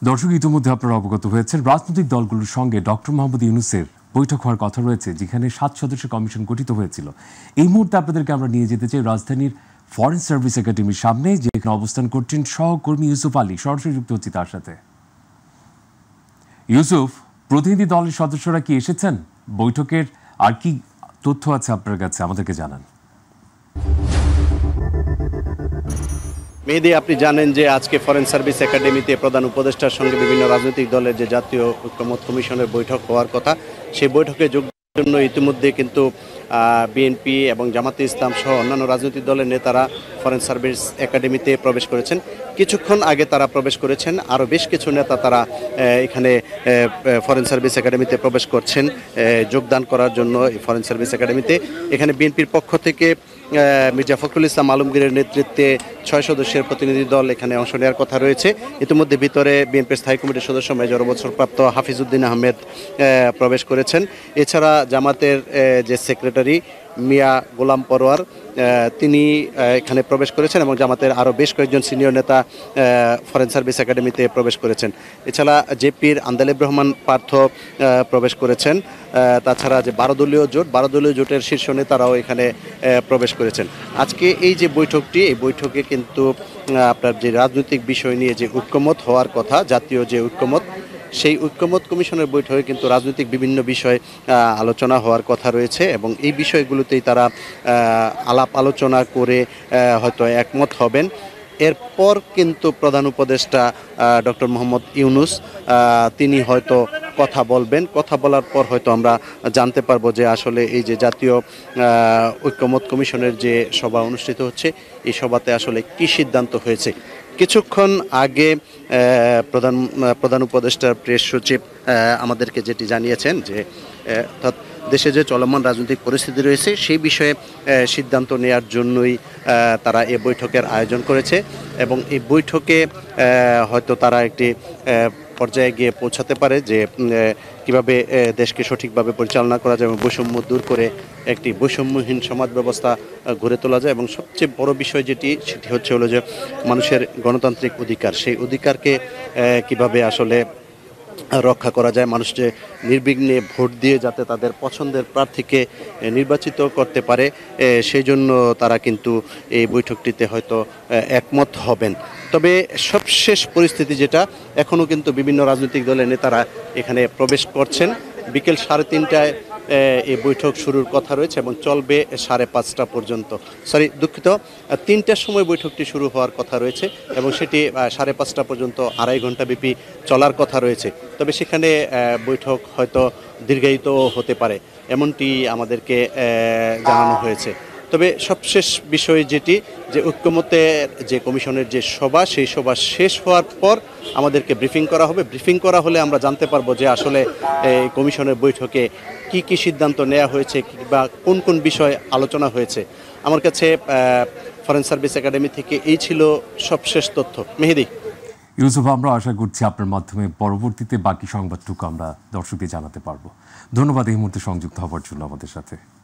দর্শক, ইতিমধ্যে আপনারা অবগত হয়েছেন রাজনৈতিক দলগুলোর সঙ্গে ডক্টর মোহাম্মদ ইউনূসের বৈঠক হওয়ার কথা রয়েছে, যেখানে 7 সদস্যের কমিশন গঠিত হয়েছিল। এই মুহূর্তে আপনাদেরকে আমরা নিয়ে যেতে চাই রাজধানীর ফরেন সার্ভিস একাডেমির সামনে, যেখানে অবস্থান করছেন সহকর্মী ইউসুফ আলী। সরাসরি যুক্ত হচ্ছি তার সাথে। ইউসুফ, প্রতিনিধি দলের সদস্যরা কি এসেছেন বৈঠকের? আর কি তথ্য আছে আপনার কাছে, আমাদেরকে জানান। মেহেদী, আপনি জানেন যে আজকে ফরেন সার্ভিস একাডেমিতে প্রধান উপদেষ্টার সঙ্গে বিভিন্ন রাজনৈতিক দলের যে জাতীয় ঐক্যমত কমিশনের বৈঠক হওয়ার কথা, সেই বৈঠকে যোগ দেওয়ার জন্য ইতিমধ্যে কিন্তু বিএনপি এবং জামাতে ইসলাম সহ অন্যান্য রাজনৈতিক দলের নেতারা ফরেন সার্ভিস একাডেমিতে প্রবেশ করেছেন। কিছুক্ষণ আগে তারা প্রবেশ করেছেন। আরও বেশ কিছু নেতা তারা এখানে ফরেন সার্ভিস একাডেমিতে প্রবেশ করছেন যোগদান করার জন্য। এই ফরেন সার্ভিস একাডেমিতে এখানে বিএনপির পক্ষ থেকে মির্জা ফখরুল ইসলাম আলমগীরের নেতৃত্বে 6 সদস্যের প্রতিনিধি দল এখানে অংশ নেওয়ার কথা রয়েছে। ইতিমধ্যে ভিতরে বিএনপির স্থায়ী কমিটির সদস্য মেজর অবসরপ্রাপ্ত হাফিজউদ্দিন আহমেদ প্রবেশ করেছেন। এছাড়া জামাতের যে সেক্রেটারি মিয়া গোলাম পরোয়ার, তিনি এখানে প্রবেশ করেছেন এবং জামাতের আরও বেশ কয়েকজন সিনিয়র নেতা ফরেন সার্ভিস একাডেমিতে প্রবেশ করেছেন। এছাড়া জেপির আন্দালিব রহমান পার্থ প্রবেশ করেছেন। তাছাড়া যে 12 দলীয় জোটের শীর্ষ নেতারাও এখানে প্রবেশ করেছেন। আজকে এই যে বৈঠকটি, এই বৈঠকে কিন্তু আপনার যে রাজনৈতিক বিষয় নিয়ে যে ঐক্যমত হওয়ার কথা, জাতীয় যে ঐক্যমত, সেই ঐক্যমত কমিশনের বৈঠকে কিন্তু রাজনৈতিক বিভিন্ন বিষয় আলোচনা হওয়ার কথা রয়েছে এবং এই বিষয়গুলোতেই তারা আলাপ আলোচনা করে হয়তো একমত হবেন। এরপর কিন্তু প্রধান উপদেষ্টা ডক্টর মোহাম্মদ ইউনূস তিনি হয়তো কথা বলবেন। কথা বলার পর হয়তো আমরা জানতে পারবো যে আসলে এই যে জাতীয় ঐক্যমত কমিশনের যে সভা অনুষ্ঠিত হচ্ছে, এই সভাতে আসলে কী সিদ্ধান্ত হয়েছে। কিছুক্ষণ আগে প্রধান উপদেষ্টার প্রেস সচিব আমাদেরকে যেটি জানিয়েছেন যে দেশে যে চলমান রাজনৈতিক পরিস্থিতি রয়েছে সেই বিষয়ে সিদ্ধান্ত নেওয়ার জন্যই তারা এই বৈঠকের আয়োজন করেছে এবং এই বৈঠকে হয়তো তারা একটি পর্যায়ে গিয়ে পৌঁছাতে পারে যে কিভাবে দেশকে সঠিকভাবে পরিচালনা করা যায় এবং বৈষম্য দূর করে একটি বৈষম্যহীন সমাজ ব্যবস্থা গড়ে তোলা যায়। এবং সবচেয়ে বড় বিষয় সেটি হলো যে মানুষের গণতান্ত্রিক অধিকার, সেই অধিকারকে কিভাবে আসলে রক্ষা করা যায়, মানুষ যে নির্বিঘ্নে ভোট দিয়ে যাতে তাদের পছন্দের প্রার্থীকে নির্বাচিত করতে পারে, সেই জন্য তারা কিন্তু এই বৈঠকটিতে হয়তো একমত হবেন। তবে সবশেষ পরিস্থিতি যেটা, এখনও কিন্তু বিভিন্ন রাজনৈতিক দলের নেতারা এখানে প্রবেশ করছেন। বিকেল 3:30টায় এই বৈঠক শুরুর কথা রয়েছে এবং চলবে 5:30 পর্যন্ত। দুঃখিত, 3টার সময় বৈঠকটি শুরু হওয়ার কথা রয়েছে এবং সেটি 5:30 পর্যন্ত 2.5 ঘন্টা ব্যাপী চলার কথা রয়েছে। তবে সেখানে বৈঠক হয়তো দীর্ঘায়িত হতে পারে, এমনটি আমাদেরকে জানানো হয়েছে। তবে সবশেষ বিষয় যেটি, যে ঐক্যমতের যে কমিশনের যে সভা, সেই সভা শেষ হওয়ার পর আমাদেরকে ব্রিফিং করা হবে। ব্রিফিং করা হলে আমরা জানতে পারবো যে আসলে এই কমিশনের বৈঠকে কি কি সিদ্ধান্ত নেওয়া হয়েছে বা কোন কোন বিষয় আলোচনা হয়েছে। আমার কাছে ফরেন সার্ভিস একাডেমি থেকে এই ছিল সবশেষ তথ্য। মেহেদী। ইউসুফ, আমরা আশা করছি আপনার মাধ্যমে পরবর্তীতে বাকি সংবাদটুকু আমরা দর্শকদের জানাতে পারবো। ধন্যবাদ এই মুহূর্তে সংযুক্ত হওয়ার জন্য আমাদের সাথে।